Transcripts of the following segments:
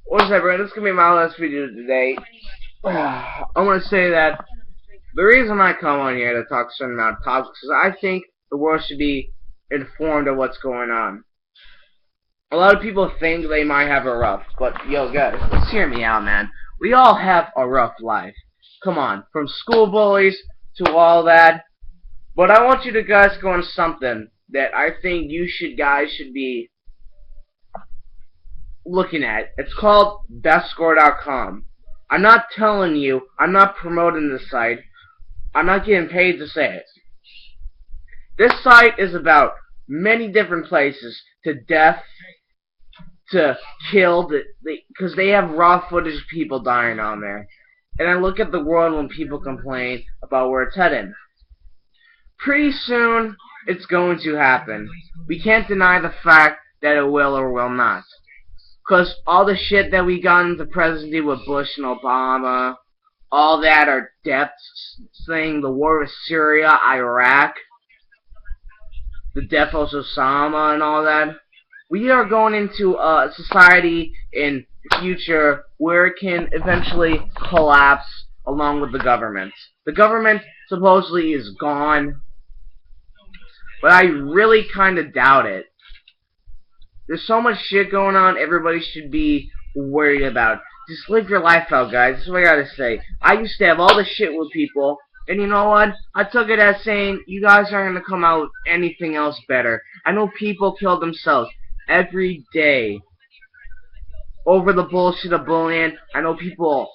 What's up, everyone? This is going to be my last video today. I want to say that the reason I come on here to talk certain amount of topics is I think the world should be informed of what's going on. A lot of people think they might have a rough, but yo guys, let's hear me out, man. We all have a rough life. Come on, from school bullies to all that. But I want you to guys go on something that I think guys should be looking at. It's called bestscore.com. I'm not telling you, I'm not promoting this site. I'm not getting paid to say it. This site is about many different places, to death, to kill, because they have raw footage of people dying on there. And I look at the world when people complain about where it's headed. Pretty soon, it's going to happen. We can't deny the fact that it will or will not. Because all the shit that we got into presidency with Bush and Obama, all that, our deaths thing, the war with Syria, Iraq, the death of Osama and all that, we are going into a society in the future where it can eventually collapse along with the government. The government supposedly is gone, but I really kind of doubt it. There's so much shit going on, everybody should be worried about. Just live your life out, guys. That's what I gotta say. I used to have all this shit with people, and you know what? I took it as saying, you guys aren't gonna come out with anything else better. I know people kill themselves every day over the bullshit of bullying. I know people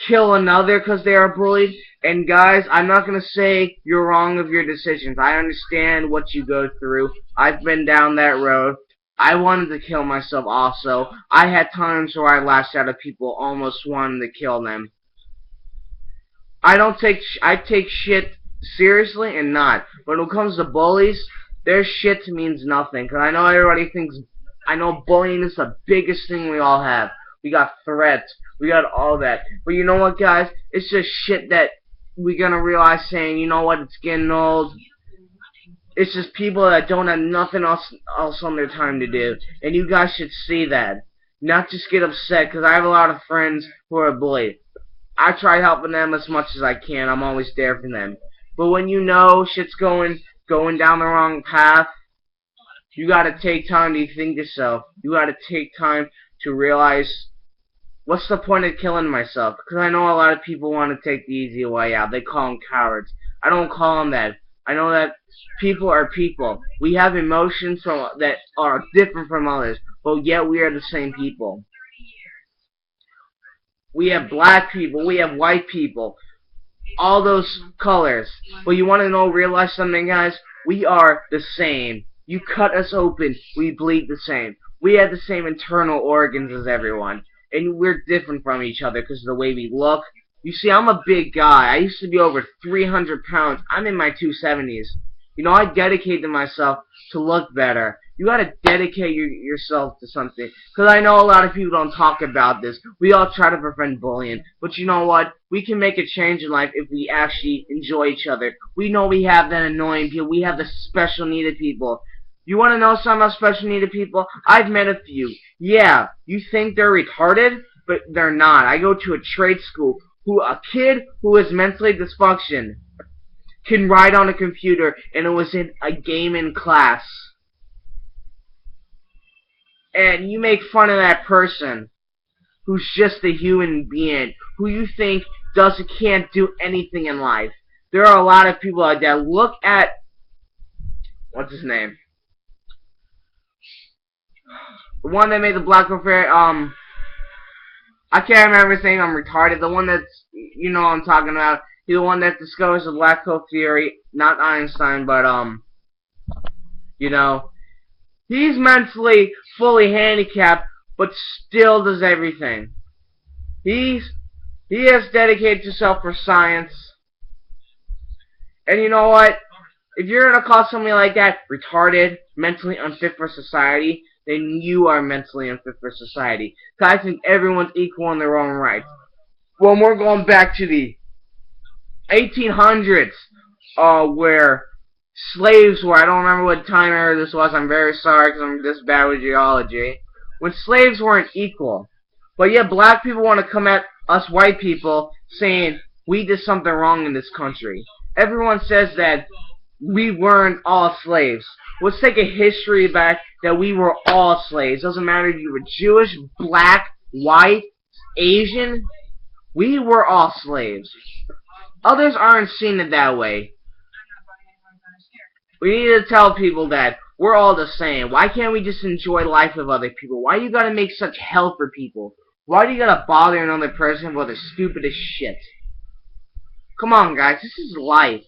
kill another because they are bullied. And guys, I'm not gonna say you're wrong of your decisions. I understand what you go through. I've been down that road. I wanted to kill myself also. I had times where I lashed out at people, almost wanting to kill them. I take shit seriously and not. But when it comes to bullies, their shit means nothing. Cause I know everybody thinks, I know bullying is the biggest thing we all have. We got threats, we got all that. But you know what, guys? It's just shit that we're gonna realize saying, you know what, it's getting old. It's just people that don't have nothing else on their time to do. And you guys should see that. Not just get upset, because I have a lot of friends who are bullied. I try helping them as much as I can. I'm always there for them. But when you know shit's going down the wrong path, you gotta take time to think yourself. You gotta take time to realize, what's the point of killing myself? Because I know a lot of people want to take the easy way out. They call them cowards. I don't call them that. I know that people are people. We have emotions that are different from others, but yet we are the same people. We have black people, we have white people, all those colors. But you want to realize something, guys? We are the same. You cut us open, we bleed the same. We have the same internal organs as everyone. And we're different from each other because of the way we look. You see, I'm a big guy. I used to be over 300 pounds. I'm in my 270s. You know, I dedicated myself to look better. You gotta dedicate yourself to something. Because I know a lot of people don't talk about this. We all try to prevent bullying. But you know what? We can make a change in life if we actually enjoy each other. We know we have that annoying people. We have the special needed people. You want to know some of special needed people? I've met a few. Yeah, you think they're retarded? But they're not. I go to a trade school. A kid who is mentally dysfunction can write on a computer, and it was in a game in class. And you make fun of that person who's just a human being, who you think can't do anything in life. There are a lot of people like that. Look at, what's his name? The one that made the Black Fairy, I can't remember his name, I'm retarded. The one that's, you know what I'm talking about. He's the one that discovers the black hole theory. Not Einstein, but, you know. He's mentally fully handicapped, but still does everything. He has dedicated himself for science. And you know what? If you're gonna call somebody like that retarded, mentally unfit for society, then you are mentally unfit for society. Because I think everyone's equal in their own right. Well, we're going back to the 1800s, where slaves were, I don't remember what time era this was, I'm very sorry because I'm this bad with geology. When slaves weren't equal, But yet black people want to come at us white people saying we did something wrong in this country. Everyone says that we weren't all slaves. Let's take a history back that we were all slaves. Doesn't matter if you were Jewish, black, white, Asian. We were all slaves. Others aren't seeing it that way. We need to tell people that we're all the same. Why can't we just enjoy life with other people? Why you gotta make such hell for people? Why do you gotta bother another person for the stupidest shit? Come on, guys. This is life.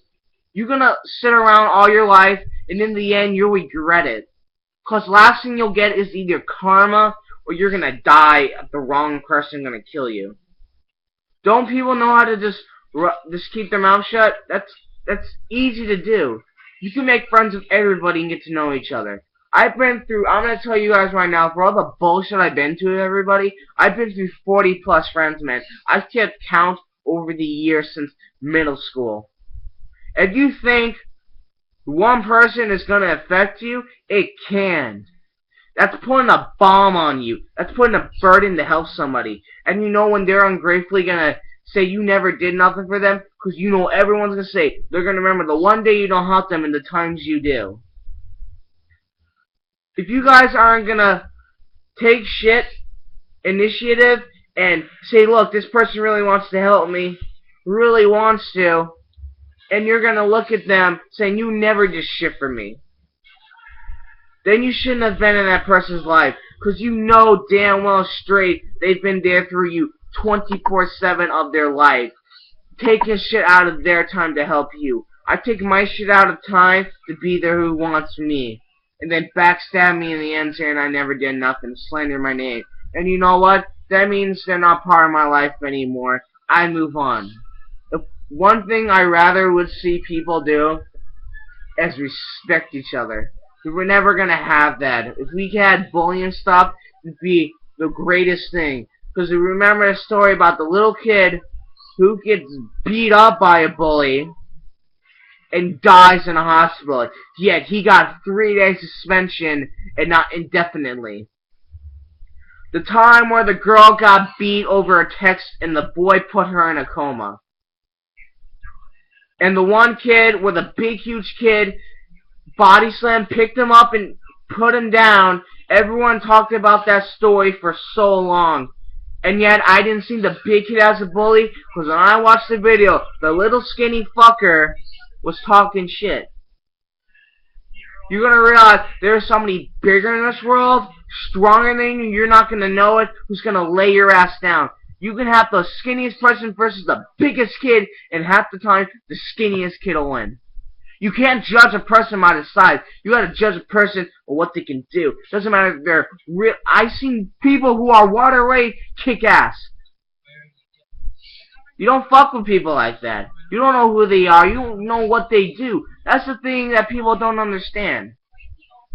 You're gonna sit around all your life, and in the end, you'll regret it. Because last thing you'll get is either karma, or you're gonna die of the wrong person gonna kill you. Don't people know how to just keep their mouth shut? That's easy to do. You can make friends with everybody and get to know each other. I'm going to tell you guys right now, for all the bullshit I've been to with everybody, I've been through 40 plus friends, man. I've kept count over the years since middle school. If you think one person is going to affect you, it can. That's putting a bomb on you. That's putting a burden to help somebody. And you know when they're ungratefully going to say you never did nothing for them, because you know everyone's going to say, they're going to remember the one day you don't help them and the times you do. If you guys aren't going to take initiative, and say, look, this person really wants to help me, really wants to, and you're going to look at them saying, you never did shit for me, then you shouldn't have been in that person's life, because you know damn well straight they've been there through you 24/7 of their life, taking shit out of their time to help you. I take my shit out of time to be there who wants me, and then backstab me in the end saying I never did nothing, slander my name. And you know what? That means they're not part of my life anymore. I move on. The one thing I rather would see people do is respect each other. We're never gonna have that. If we had bullying stuff, it'd be the greatest thing. Because you remember the story about the little kid who gets beat up by a bully and dies in a hospital. Yet he got 3 days suspension and not indefinitely. The time where the girl got beat over a text and the boy put her in a coma. And the one kid with a big huge kid body slam, picked him up and put him down. Everyone talked about that story for so long. And yet, I didn't see the big kid as a bully, because when I watched the video, the little skinny fucker was talking shit. You're going to realize there's somebody bigger in this world, stronger than you, you're not going to know it, who's going to lay your ass down. You can have the skinniest person versus the biggest kid, and half the time, the skinniest kid will win. You can't judge a person by the size. You gotta judge a person for what they can do. Doesn't matter if they're real. I've seen people who are water weight kick ass. You don't fuck with people like that. You don't know who they are. You don't know what they do. That's the thing that people don't understand.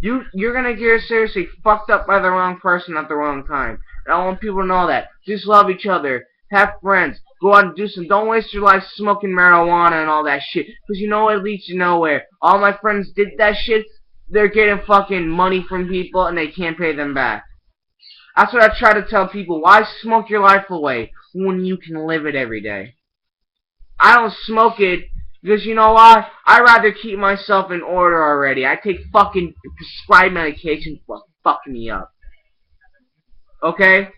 You're gonna get seriously fucked up by the wrong person at the wrong time. And I want people to know that. Just love each other. Have friends. Go out and do some. Don't waste your life smoking marijuana and all that shit. Because you know it leads you nowhere. All my friends did that shit. They're getting fucking money from people and they can't pay them back. That's what I try to tell people. Why smoke your life away when you can live it every day? I don't smoke it because you know why? I'd rather keep myself in order already. I take fucking prescribed medication for fucking me up. Okay?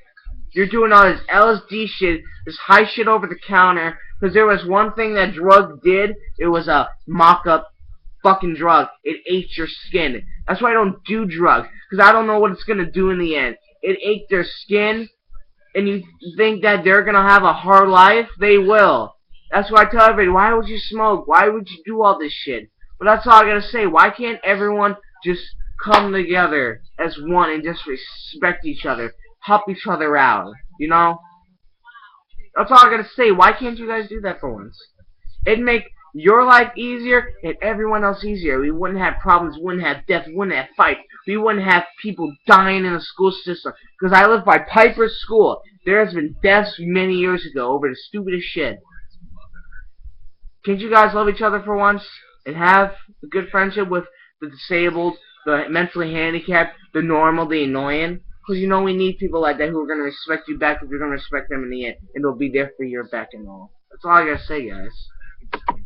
You're doing all this LSD shit, this high shit over the counter, because there was one thing that drug did, it was a mock-up fucking drug. It ate your skin. That's why I don't do drugs, because I don't know what it's going to do in the end. It ate their skin, and you think that they're going to have a hard life? They will. That's why I tell everybody, why would you smoke? Why would you do all this shit? But that's all I got to say. Why can't everyone just come together as one and just respect each other? Help each other out, you know? That's all I gotta say. Why can't you guys do that for once? It'd make your life easier and everyone else easier. We wouldn't have problems, we wouldn't have death, we wouldn't have fights. We wouldn't have people dying in the school system. Because I live by Piper's school. There has been deaths many years ago over the stupidest shit. Can't you guys love each other for once? And have a good friendship with the disabled, the mentally handicapped, the normal, the annoying? Because you know we need people like that who are going to respect you back if you're going to respect them in the end. And they'll be there for your back and all. That's all I gotta say, guys.